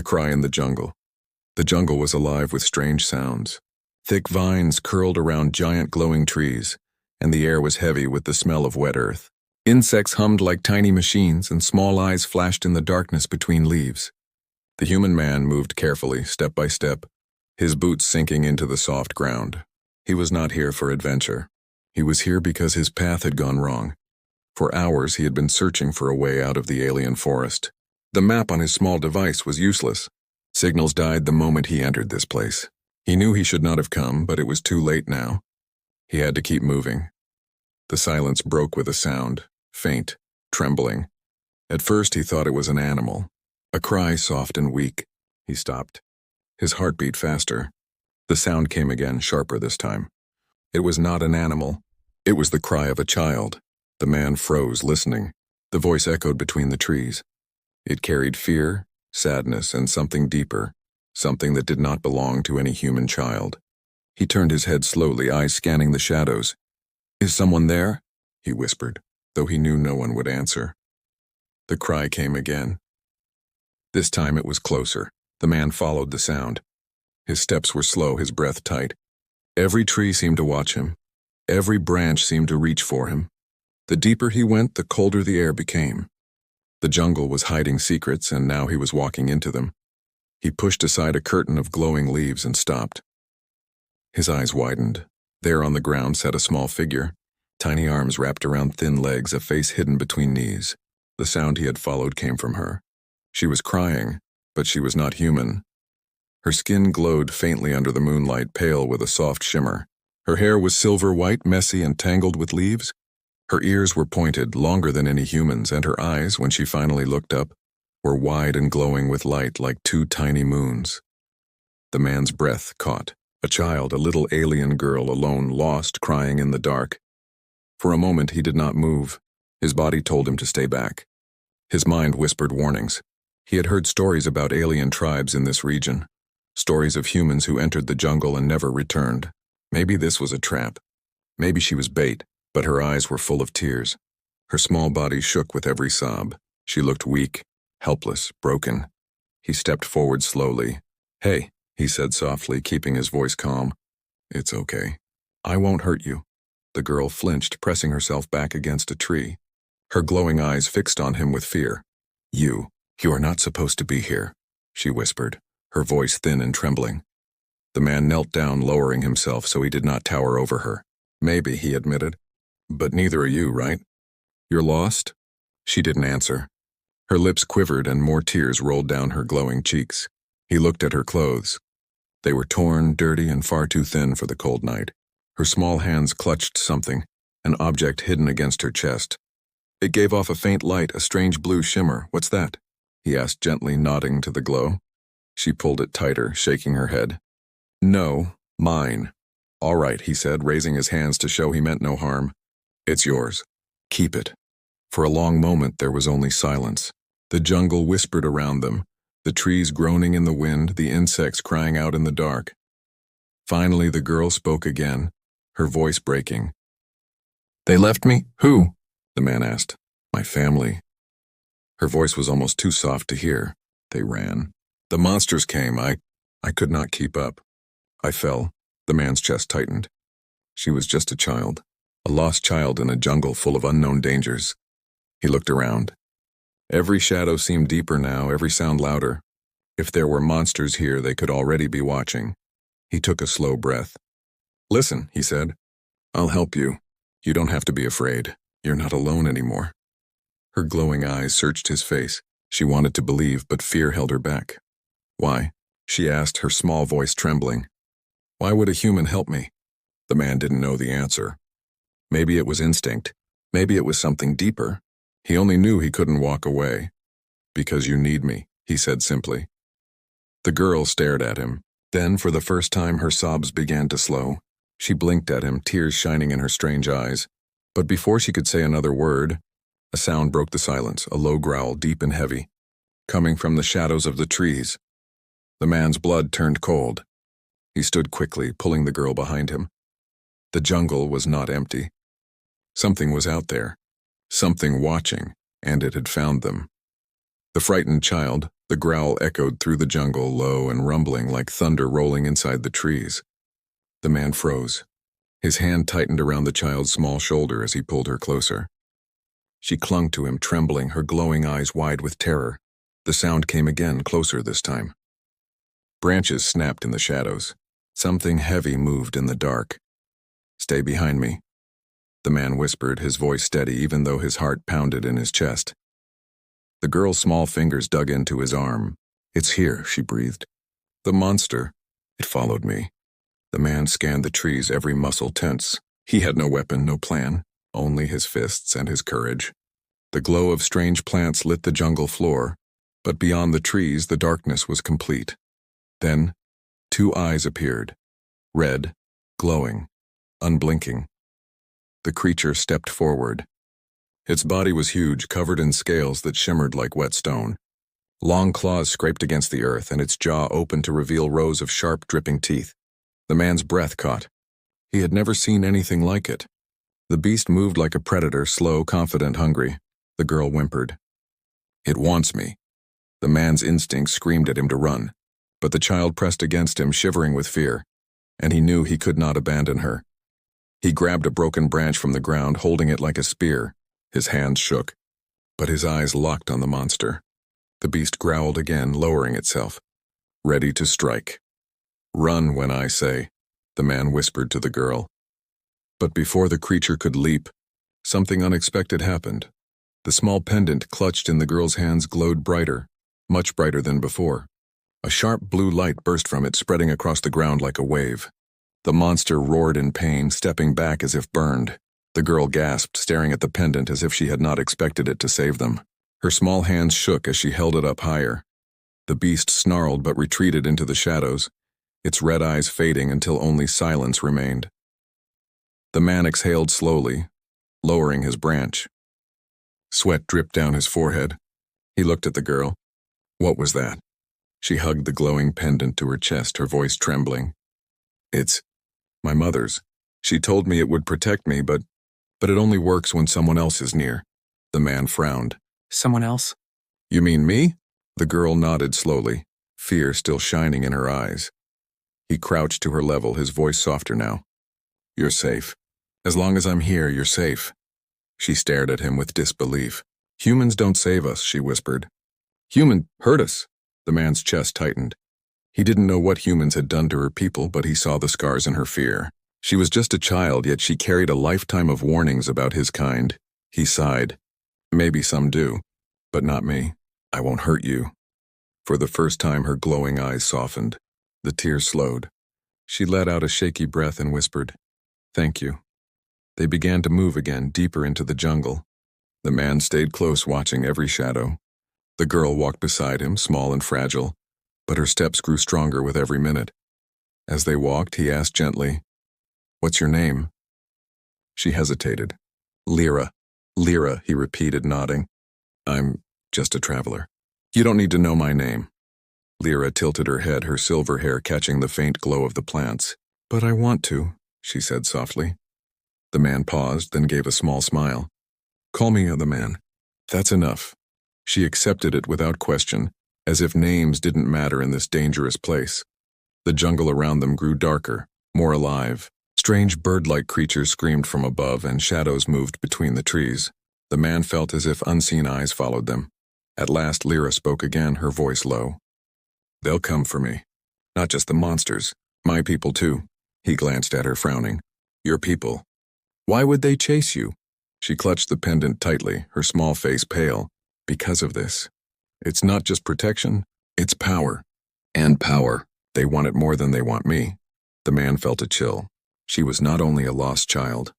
The cry in the jungle. The jungle was alive with strange sounds. Thick vines curled around giant glowing trees, and the air was heavy with the smell of wet earth. Insects hummed like tiny machines, and small eyes flashed in the darkness between leaves. The human man moved carefully, step by step, his boots sinking into the soft ground. He was not here for adventure. He was here because his path had gone wrong. For hours he had been searching for a way out of the alien forest. The map on his small device was useless. Signals died the moment he entered this place. He knew he should not have come, but it was too late now. He had to keep moving. The silence broke with a sound, faint, trembling. At first he thought it was an animal. A cry soft and weak. He stopped. His heart beat faster. The sound came again, sharper this time. It was not an animal. It was the cry of a child. The man froze, listening. The voice echoed between the trees. It carried fear, sadness, and something deeper, something that did not belong to any human child. He turned his head slowly, eyes scanning the shadows. "Is someone there?" he whispered, though he knew no one would answer. The cry came again. This time it was closer. The man followed the sound. His steps were slow, his breath tight. Every tree seemed to watch him. Every branch seemed to reach for him. The deeper he went, the colder the air became. The jungle was hiding secrets, and now he was walking into them. He pushed aside a curtain of glowing leaves and stopped. His eyes widened. There on the ground sat a small figure, tiny arms wrapped around thin legs, a face hidden between knees. The sound he had followed came from her. She was crying, but she was not human. Her skin glowed faintly under the moonlight, pale with a soft shimmer. Her hair was silver white, messy and tangled with leaves. Her ears were pointed, longer than any human's, and her eyes, when she finally looked up, were wide and glowing with light like two tiny moons. The man's breath caught. A child, a little alien girl, alone, lost, crying in the dark. For a moment he did not move. His body told him to stay back. His mind whispered warnings. He had heard stories about alien tribes in this region. Stories of humans who entered the jungle and never returned. Maybe this was a trap. Maybe she was bait, but her eyes were full of tears. Her small body shook with every sob. She looked weak, helpless, broken. He stepped forward slowly. "Hey," he said softly, keeping his voice calm. "It's okay. I won't hurt you." The girl flinched, pressing herself back against a tree. Her glowing eyes fixed on him with fear. You are not supposed to be here," she whispered, her voice thin and trembling. The man knelt down, lowering himself so he did not tower over her. "Maybe," he admitted. "But neither are you, right? You're lost?" She didn't answer. Her lips quivered and more tears rolled down her glowing cheeks. He looked at her clothes. They were torn, dirty, and far too thin for the cold night. Her small hands clutched something, an object hidden against her chest. It gave off a faint light, a strange blue shimmer. "What's that?" he asked gently, nodding to the glow. She pulled it tighter, shaking her head. "No, mine." "All right," he said, raising his hands to show he meant no harm. "It's yours. Keep it." For a long moment there was only silence. The jungle whispered around them, the trees groaning in the wind, the insects crying out in the dark. Finally the girl spoke again, her voice breaking. "They left me? Who?" the man asked. "My family." Her voice was almost too soft to hear. "They ran. The monsters came. I could not keep up. I fell." The man's chest tightened. She was just a child, a lost child in a jungle full of unknown dangers. He looked around. Every shadow seemed deeper now, every sound louder. If there were monsters here, they could already be watching. He took a slow breath. "Listen," he said. "I'll help you. You don't have to be afraid. You're not alone anymore." Her glowing eyes searched his face. She wanted to believe, but fear held her back. "Why?" she asked, her small voice trembling. "Why would a human help me?" The man didn't know the answer. Maybe it was instinct. Maybe it was something deeper. He only knew he couldn't walk away. "Because you need me," he said simply. The girl stared at him. Then, for the first time, her sobs began to slow. She blinked at him, tears shining in her strange eyes. But before she could say another word, a sound broke the silence, a low growl, deep and heavy, coming from the shadows of the trees. The man's blood turned cold. He stood quickly, pulling the girl behind him. The jungle was not empty. Something was out there, something watching, and it had found them. The frightened child, The growl echoed through the jungle, low and rumbling like thunder rolling inside the trees. The man froze. His hand tightened around the child's small shoulder as he pulled her closer. She clung to him, trembling, her glowing eyes wide with terror. The sound came again, closer this time. Branches snapped in the shadows. Something heavy moved in the dark. "Stay behind me," the man whispered, his voice steady even though his heart pounded in his chest. The girl's small fingers dug into his arm. "It's here," she breathed. "The monster. It followed me." The man scanned the trees, every muscle tense. He had no weapon, no plan, only his fists and his courage. The glow of strange plants lit the jungle floor, but beyond the trees the darkness was complete. Then, two eyes appeared, red, glowing, unblinking. The creature stepped forward. Its body was huge, covered in scales that shimmered like wet stone. Long claws scraped against the earth, and its jaw opened to reveal rows of sharp, dripping teeth. The man's breath caught. He had never seen anything like it. The beast moved like a predator, slow, confident, hungry. The girl whimpered. "It wants me." The man's instinct screamed at him to run, but the child pressed against him, shivering with fear, and he knew he could not abandon her. He grabbed a broken branch from the ground, holding it like a spear. His hands shook, but his eyes locked on the monster. The beast growled again, lowering itself, ready to strike. "Run when I say," the man whispered to the girl. But before the creature could leap, something unexpected happened. The small pendant clutched in the girl's hands glowed brighter, much brighter than before. A sharp blue light burst from it, spreading across the ground like a wave. The monster roared in pain, stepping back as if burned. The girl gasped, staring at the pendant as if she had not expected it to save them. Her small hands shook as she held it up higher. The beast snarled but retreated into the shadows, its red eyes fading until only silence remained. The man exhaled slowly, lowering his branch. Sweat dripped down his forehead. He looked at the girl. "What was that?" She hugged the glowing pendant to her chest, her voice trembling. "It's my mother's. She told me it would protect me, but it only works when someone else is near." The man frowned. "Someone else?" "You mean me?" The girl nodded slowly, fear still shining in her eyes. He crouched to her level, his voice softer now. "You're safe. As long as I'm here, you're safe." She stared at him with disbelief. "Humans don't save us," she whispered. "Human hurt us." The man's chest tightened. He didn't know what humans had done to her people, but he saw the scars in her fear. She was just a child, yet she carried a lifetime of warnings about his kind. He sighed. "Maybe some do, but not me. I won't hurt you." For the first time, her glowing eyes softened. The tears slowed. She let out a shaky breath and whispered, "Thank you." They began to move again, deeper into the jungle. The man stayed close, watching every shadow. The girl walked beside him, small and fragile, but her steps grew stronger with every minute. As they walked, he asked gently, "What's your name?" She hesitated. "Lyra. Lyra," he repeated, nodding. "I'm just a traveler. You don't need to know my name." Lyra tilted her head, her silver hair catching the faint glow of the plants. "But I want to," she said softly. The man paused, then gave a small smile. "Call me the man. That's enough." She accepted it without question, as if names didn't matter in this dangerous place. The jungle around them grew darker, more alive. Strange bird-like creatures screamed from above, and shadows moved between the trees. The man felt as if unseen eyes followed them. At last Lyra spoke again, her voice low. "They'll come for me. Not just the monsters. My people too." He glanced at her, frowning. "Your people. Why would they chase you?" She clutched the pendant tightly, her small face pale. "Because of this. It's not just protection, it's power. And power. They want it more than they want me." The man felt a chill. She was not only a lost child.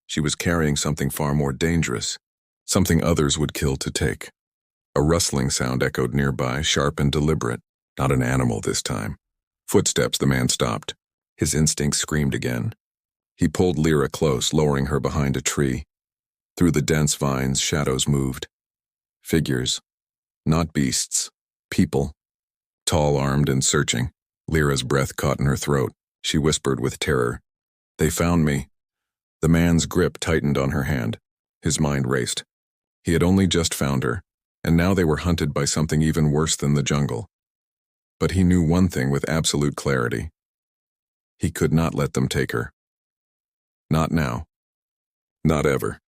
She was carrying something far more dangerous, something others would kill to take. A rustling sound echoed nearby, sharp and deliberate. Not an animal this time. Footsteps. The man stopped. His instincts screamed again. He pulled Lyra close, lowering her behind a tree. Through the dense vines, shadows moved. Figures. Not beasts. People. Tall, armed, and searching. Lyra's breath caught in her throat. She whispered with terror, "They found me." The man's grip tightened on her hand. His mind raced. He had only just found her, and now they were hunted by something even worse than the jungle. But he knew one thing with absolute clarity. He could not let them take her. Not now. Not ever.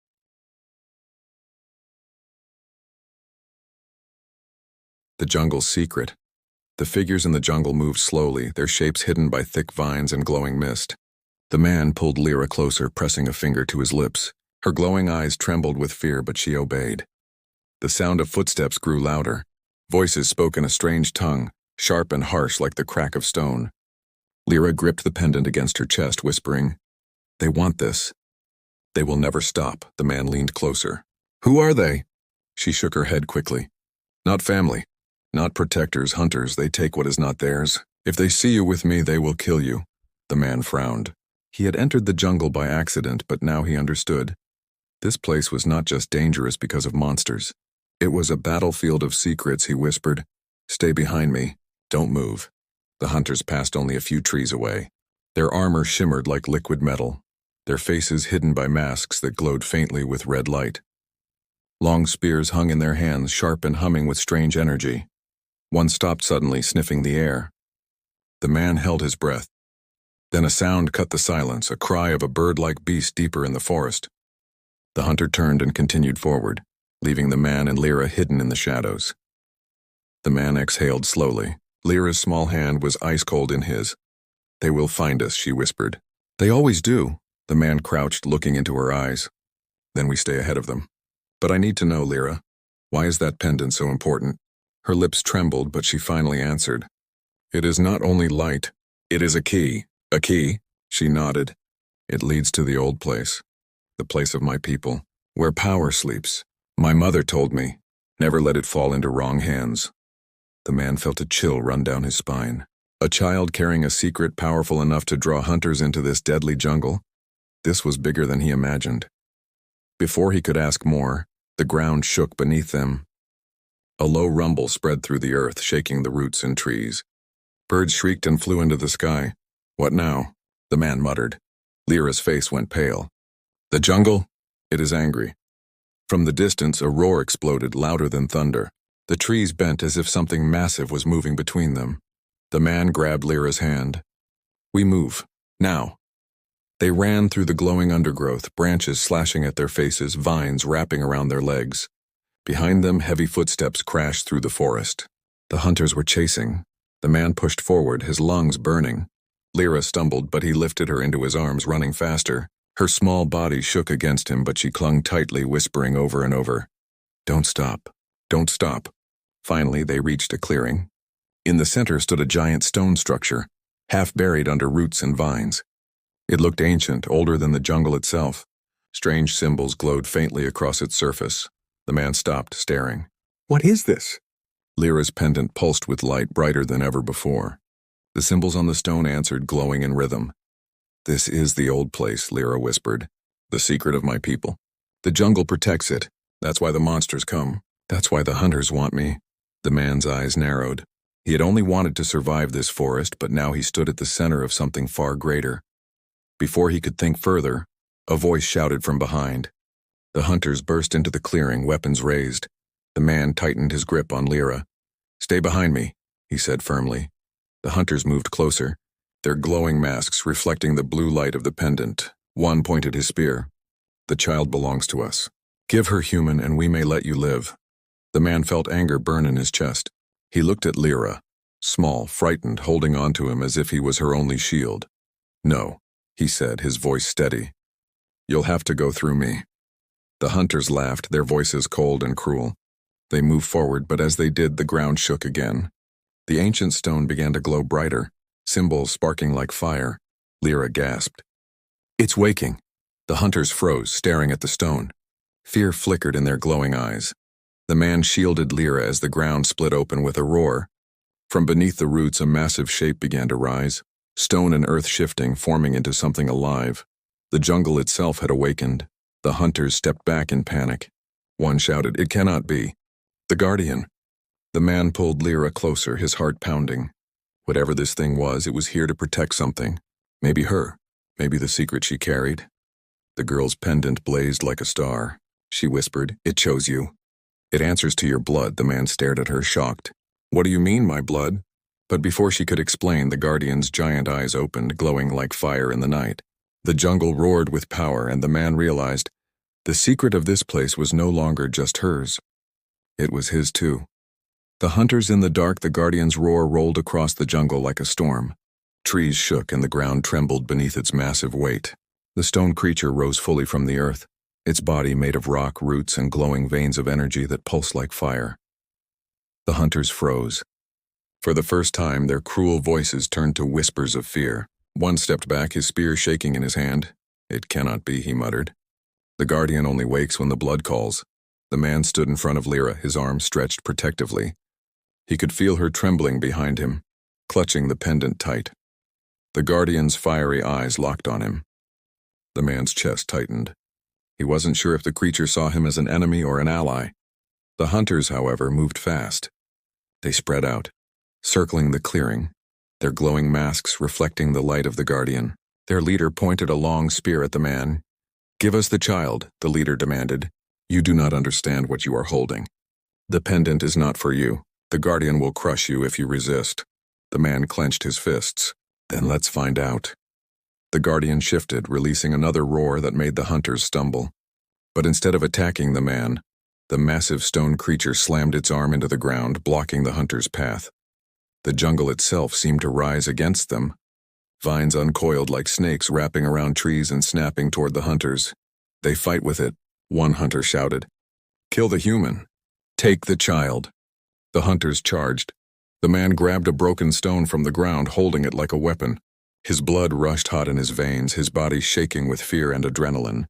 The jungle's secret. The figures in the jungle moved slowly, their shapes hidden by thick vines and glowing mist. The man pulled Lyra closer, pressing a finger to his lips. Her glowing eyes trembled with fear, but she obeyed. The sound of footsteps grew louder. Voices spoke in a strange tongue, sharp and harsh like the crack of stone. Lyra gripped the pendant against her chest, whispering, "They want this. They will never stop." The man leaned closer. "Who are they?" She shook her head quickly. "Not family. Not protectors, hunters. They take what is not theirs. If they see you with me, they will kill you." The man frowned. He had entered the jungle by accident, but now he understood. This place was not just dangerous because of monsters. It was a battlefield of secrets. He whispered, "Stay behind me. Don't move." The hunters passed only a few trees away. Their armor shimmered like liquid metal, their faces hidden by masks that glowed faintly with red light. Long spears hung in their hands, sharp and humming with strange energy. One stopped suddenly, sniffing the air. The man held his breath. Then a sound cut the silence, a cry of a bird-like beast deeper in the forest. The hunter turned and continued forward, leaving the man and Lyra hidden in the shadows. The man exhaled slowly. Lyra's small hand was ice-cold in his. "They will find us," she whispered. "They always do." The man crouched, looking into her eyes. "Then we stay ahead of them. But I need to know, Lyra, why is that pendant so important?" Her lips trembled, but she finally answered. "It is not only light. It is a key." "A key?" She nodded. "It leads to the old place. The place of my people, where power sleeps. My mother told me, never let it fall into wrong hands." The man felt a chill run down his spine. A child carrying a secret powerful enough to draw hunters into this deadly jungle? This was bigger than he imagined. Before he could ask more, the ground shook beneath them. A low rumble spread through the earth, shaking the roots and trees. Birds shrieked and flew into the sky. "What now?" the man muttered. Lyra's face went pale. "The jungle? It is angry." From the distance, a roar exploded, louder than thunder. The trees bent as if something massive was moving between them. The man grabbed Lyra's hand. "We move. Now." They ran through the glowing undergrowth, branches slashing at their faces, vines wrapping around their legs. Behind them, heavy footsteps crashed through the forest. The hunters were chasing. The man pushed forward, his lungs burning. Lyra stumbled, but he lifted her into his arms, running faster. Her small body shook against him, but she clung tightly, whispering over and over, "Don't stop. Don't stop." Finally, they reached a clearing. In the center stood a giant stone structure, half buried under roots and vines. It looked ancient, older than the jungle itself. Strange symbols glowed faintly across its surface. The man stopped, staring. "What is this?" Lyra's pendant pulsed with light, brighter than ever before. The symbols on the stone answered, glowing in rhythm. "This is the old place," Lyra whispered. "The secret of my people. The jungle protects it. That's why the monsters come. That's why the hunters want me." The man's eyes narrowed. He had only wanted to survive this forest, but now he stood at the center of something far greater. Before he could think further, a voice shouted from behind. The hunters burst into the clearing, weapons raised. The man tightened his grip on Lyra. "Stay behind me," he said firmly. The hunters moved closer, their glowing masks reflecting the blue light of the pendant. One pointed his spear. "The child belongs to us. Give her, human, and we may let you live." The man felt anger burn in his chest. He looked at Lyra, small, frightened, holding on to him as if he was her only shield. "No," he said, his voice steady. "You'll have to go through me." The hunters laughed, their voices cold and cruel. They moved forward, but as they did, the ground shook again. The ancient stone began to glow brighter, symbols sparking like fire. Lyra gasped. "It's waking." The hunters froze, staring at the stone. Fear flickered in their glowing eyes. The man shielded Lyra as the ground split open with a roar. From beneath the roots, a massive shape began to rise, stone and earth shifting, forming into something alive. The jungle itself had awakened. The hunters stepped back in panic. One shouted, "It cannot be. The Guardian." The man pulled Lyra closer, his heart pounding. Whatever this thing was, it was here to protect something. Maybe her. Maybe the secret she carried. The girl's pendant blazed like a star. She whispered, "It chose you." It answers to your blood. The man stared at her, shocked. What do you mean, my blood? But before she could explain, the guardian's giant eyes opened, glowing like fire in the night. The jungle roared with power, and the man realized the secret of this place was no longer just hers. It was his too. The hunters in the dark, the guardian's roar rolled across the jungle like a storm. Trees shook and the ground trembled beneath its massive weight. The stone creature rose fully from the earth, its body made of rock, roots, and glowing veins of energy that pulsed like fire. The hunters froze. For the first time, their cruel voices turned to whispers of fear. One stepped back, his spear shaking in his hand. It cannot be, he muttered. The guardian only wakes when the blood calls. The man stood in front of Lyra, his arms stretched protectively. He could feel her trembling behind him, clutching the pendant tight. The guardian's fiery eyes locked on him. The man's chest tightened. He wasn't sure if the creature saw him as an enemy or an ally. The hunters, however, moved fast. They spread out, circling the clearing, their glowing masks reflecting the light of the guardian. Their leader pointed a long spear at the man. "Give us the child," the leader demanded. "You do not understand what you are holding. The pendant is not for you. The guardian will crush you if you resist." The man clenched his fists. "Then let's find out." The guardian shifted, releasing another roar that made the hunters stumble. But instead of attacking the man, the massive stone creature slammed its arm into the ground, blocking the hunter's path. The jungle itself seemed to rise against them. Vines uncoiled like snakes, wrapping around trees and snapping toward the hunters. "They fight with it," one hunter shouted. "Kill the human. Take the child." The hunters charged. The man grabbed a broken stone from the ground, holding it like a weapon. His blood rushed hot in his veins, his body shaking with fear and adrenaline.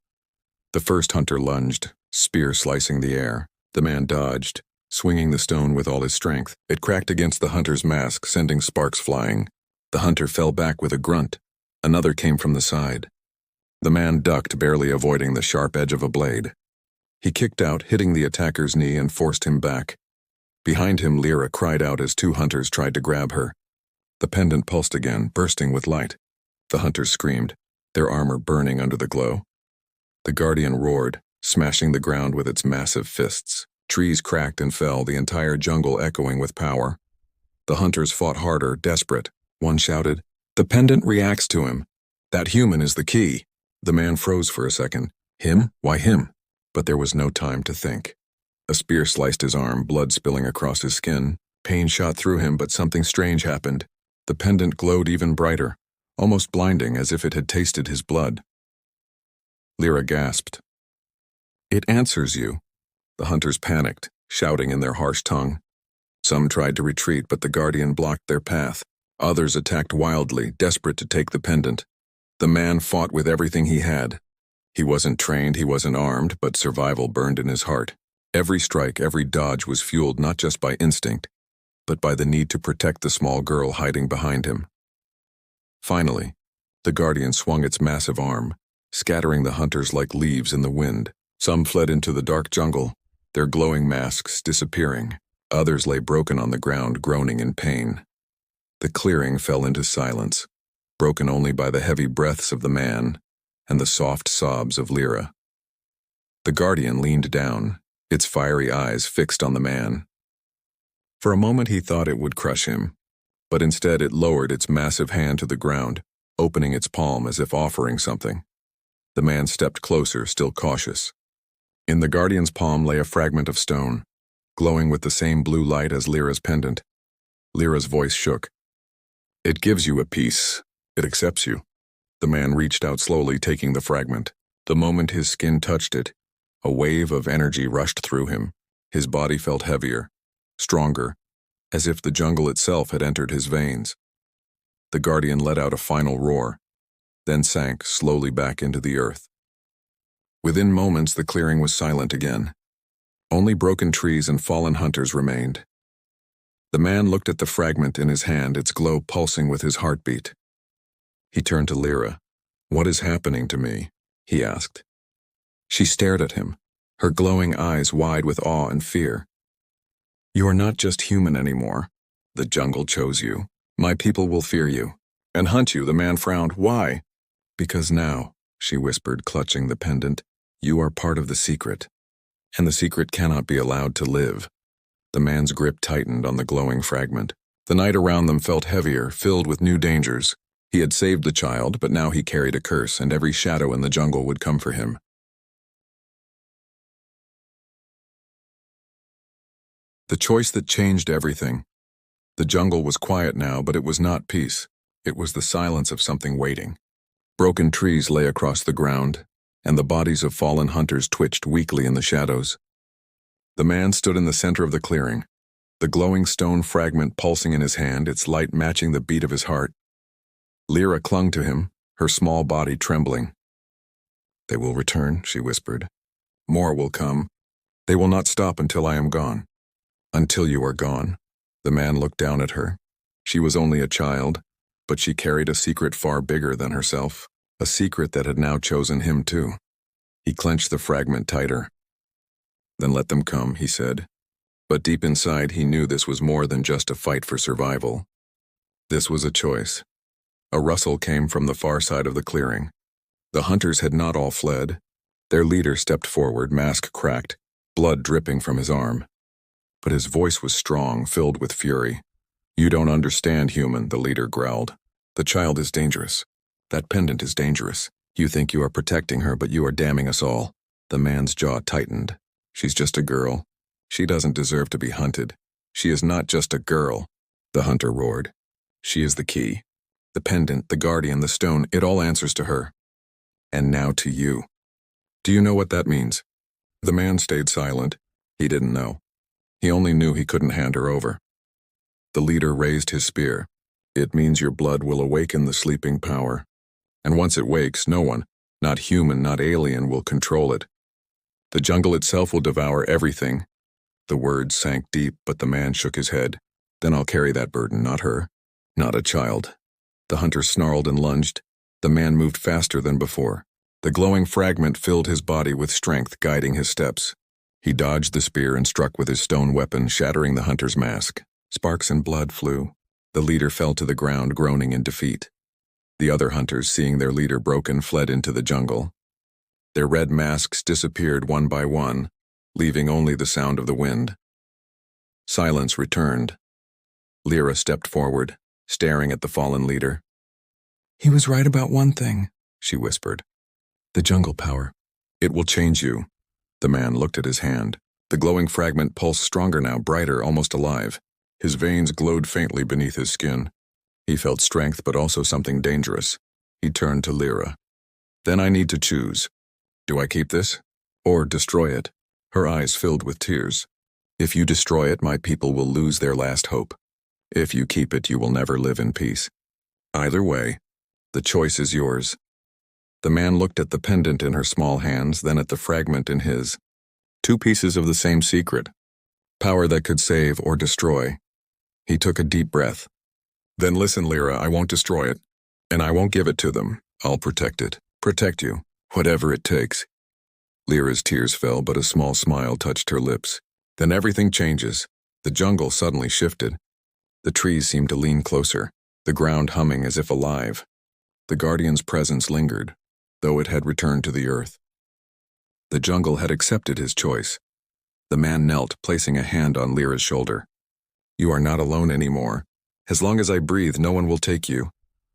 The first hunter lunged, spear slicing the air. The man dodged, swinging the stone with all his strength. It cracked against the hunter's mask, sending sparks flying. The hunter fell back with a grunt. Another came from the side. The man ducked, barely avoiding the sharp edge of a blade. He kicked out, hitting the attacker's knee, and forced him back. Behind him, Lyra cried out as two hunters tried to grab her. The pendant pulsed again, bursting with light. The hunters screamed, their armor burning under the glow. The guardian roared, smashing the ground with its massive fists. Trees cracked and fell, the entire jungle echoing with power. The hunters fought harder, desperate. One shouted, "The pendant reacts to him. That human is the key." The man froze for a second. Him? Why him? But there was no time to think. A spear sliced his arm, blood spilling across his skin. Pain shot through him, but something strange happened. The pendant glowed even brighter, almost blinding, as if it had tasted his blood. Lyra gasped. "It answers you." The hunters panicked, shouting in their harsh tongue. Some tried to retreat, but the guardian blocked their path. Others attacked wildly, desperate to take the pendant. The man fought with everything he had. He wasn't trained, he wasn't armed, but survival burned in his heart. Every strike, every dodge was fueled not just by instinct, but by the need to protect the small girl hiding behind him. Finally, the guardian swung its massive arm, scattering the hunters like leaves in the wind. Some fled into the dark jungle, their glowing masks disappearing. Others lay broken on the ground, groaning in pain. The clearing fell into silence, broken only by the heavy breaths of the man and the soft sobs of Lyra. The guardian leaned down, its fiery eyes fixed on the man. For a moment he thought it would crush him, but instead it lowered its massive hand to the ground, opening its palm as if offering something. The man stepped closer, still cautious. In the guardian's palm lay a fragment of stone, glowing with the same blue light as Lyra's pendant. Lyra's voice shook. "It gives you a piece. It accepts you." The man reached out slowly, taking the fragment. The moment his skin touched it, a wave of energy rushed through him. His body felt heavier, stronger, as if the jungle itself had entered his veins. The guardian let out a final roar, then sank slowly back into the earth. Within moments, the clearing was silent again. Only broken trees and fallen hunters remained. The man looked at the fragment in his hand, its glow pulsing with his heartbeat. He turned to Lyra. "What is happening to me?" he asked. She stared at him, her glowing eyes wide with awe and fear. "You are not just human anymore. The jungle chose you. My people will fear you and hunt you." The man frowned. "Why?" "Because now," she whispered, clutching the pendant, "you are part of the secret. and the secret cannot be allowed to live. The man's grip tightened on the glowing fragment. The night around them felt heavier, filled with new dangers. He had saved the child, but now he carried a curse, and every shadow in the jungle would come for him. The choice that changed everything. The jungle was quiet now, but it was not peace. It was the silence of something waiting. Broken trees lay across the ground, and the bodies of fallen hunters twitched weakly in the shadows. The man stood in the center of the clearing, the glowing stone fragment pulsing in his hand, its light matching the beat of his heart. Lyra clung to him, her small body trembling. "They will return," she whispered. "More will come. They will not stop until I am gone." "Until you are gone." The man looked down at her. She was only a child, but she carried a secret far bigger than herself, a secret that had now chosen him too. He clenched the fragment tighter. "Then let them come," he said. But deep inside he knew this was more than just a fight for survival. This was a choice. A rustle came from the far side of the clearing. The hunters had not all fled. Their leader stepped forward, mask cracked, blood dripping from his arm. But his voice was strong, filled with fury. "You don't understand, human," the leader growled. "The child is dangerous. That pendant is dangerous. You think you are protecting her, but you are damning us all." The man's jaw tightened. "She's just a girl. She doesn't deserve to be hunted. She is not just a girl," the hunter roared. "She is the key. The pendant, the guardian, the stone, it all answers to her. And now to you. Do you know what that means?" The man stayed silent. He didn't know. He only knew he couldn't hand her over. The leader raised his spear. "It means your blood will awaken the sleeping power. And once it wakes, no one, not human, not alien, will control it. The jungle itself will devour everything." The words sank deep, but the man shook his head. "Then I'll carry that burden, not her. Not a child." The hunter snarled and lunged. The man moved faster than before. The glowing fragment filled his body with strength, guiding his steps. He dodged the spear and struck with his stone weapon, shattering the hunter's mask. Sparks and blood flew. The leader fell to the ground, groaning in defeat. The other hunters, seeing their leader broken, fled into the jungle. Their red masks disappeared one by one, leaving only the sound of the wind. Silence returned. Lyra stepped forward, staring at the fallen leader. "He was right about one thing," she whispered. "The jungle power. It will change you." The man looked at his hand. The glowing fragment pulsed stronger now, brighter, almost alive. His veins glowed faintly beneath his skin. He felt strength, but also something dangerous. He turned to Lyra. "Then I need to choose. Do I keep this? Or destroy it?" Her eyes filled with tears. "If you destroy it, my people will lose their last hope. If you keep it, you will never live in peace. Either way, the choice is yours." The man looked at the pendant in her small hands, then at the fragment in his. Two pieces of the same secret. Power that could save or destroy. He took a deep breath. "Then listen, Lyra, I won't destroy it. And I won't give it to them. I'll protect it. Protect you. Whatever it takes." Lyra's tears fell, but a small smile touched her lips. Then everything changes. The jungle suddenly shifted. The trees seemed to lean closer, the ground humming as if alive. The guardian's presence lingered, though it had returned to the earth. The jungle had accepted his choice. The man knelt, placing a hand on Lyra's shoulder. "You are not alone anymore. As long as I breathe, no one will take you."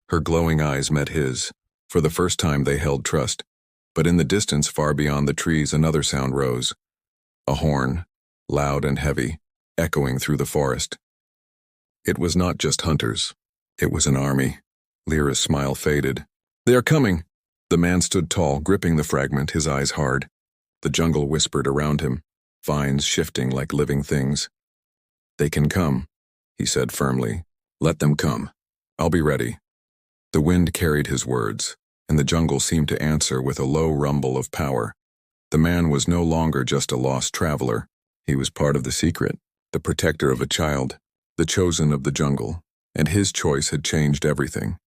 Her glowing eyes met his. For the first time they held trust. But in the distance, far beyond the trees, another sound rose. A horn, loud and heavy, echoing through the forest. It was not just hunters. It was an army. Lyra's smile faded. "They are coming!" The man stood tall, gripping the fragment, his eyes hard. The jungle whispered around him, vines shifting like living things. "They can come," he said firmly. "Let them come. I'll be ready." The wind carried his words, and the jungle seemed to answer with a low rumble of power. The man was no longer just a lost traveler. He was part of the secret, the protector of a child, the chosen of the jungle, and his choice had changed everything.